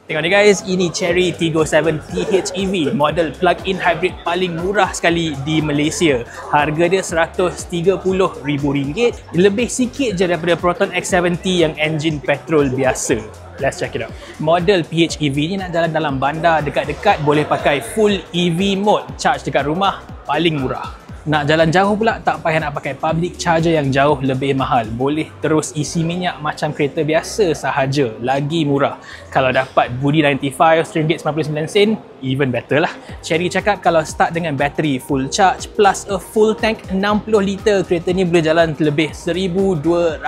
Tengok ni guys, ini Chery Tiggo 7 PHEV, model plug-in hybrid paling murah sekali di Malaysia. Harga dia RM130,000, lebih sikit je daripada Proton X70 yang enjin petrol biasa. Let's check it out. Model PHEV ni nak jalan dalam bandar dekat-dekat boleh pakai full EV mode, charge dekat rumah paling murah. Nak jalan jauh pula tak payah nak pakai public charger yang jauh lebih mahal. Boleh terus isi minyak macam kereta biasa sahaja, lagi murah. Kalau dapat budi 95 RM99, even better lah. Chery cakap kalau start dengan bateri full charge plus a full tank 60 liter, kereta ni boleh jalan lebih 1200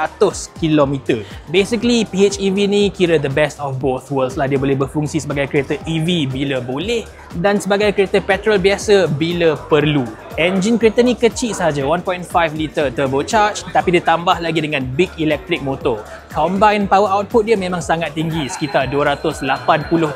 km. Basically PHEV ni kira the best of both worlds lah. Dia boleh berfungsi sebagai kereta EV bila boleh dan sebagai kereta petrol biasa bila perlu. Enjin kereta ni kecil saja, 1.5 liter turbocharged, tapi ditambah lagi dengan big electric motor. Combined power output dia memang sangat tinggi, sekitar 280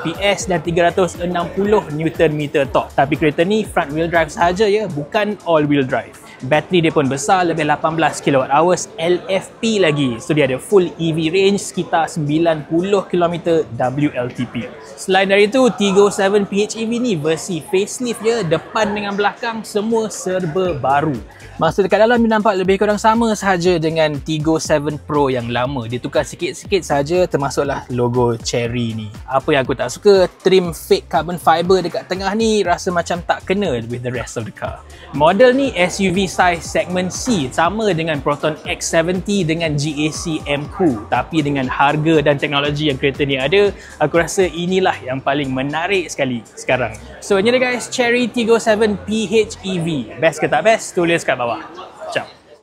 PS dan 360 Nm torque. Tapi kereta ni front wheel drive sahaja ya, bukan all wheel drive. Bateri dia pun besar, lebih 18 kWh LFP lagi. So dia ada full EV range sekitar 90 km WLTP. Selain dari itu, Tiggo 7 PHEV ni versi facelift je, depan dengan belakang semua serba baru. Masa dekat dalam dia nampak lebih kurang sama sahaja dengan Tiggo 7 Pro yang lama. Dia tukar sikit-sikit saja, termasuklah logo Chery ni. Apa yang aku tak suka, trim fake carbon fiber dekat tengah ni rasa macam tak kena with the rest of the car. Model ni SUV size segmen C, sama dengan Proton X70 dengan GAC M-Coupe, tapi dengan harga dan teknologi yang kereta ni ada, aku rasa inilah yang paling menarik sekali sekarang. So ini dia guys, Chery Tiggo 7 PHEV. Best ke tak best? Tulis kat bawah.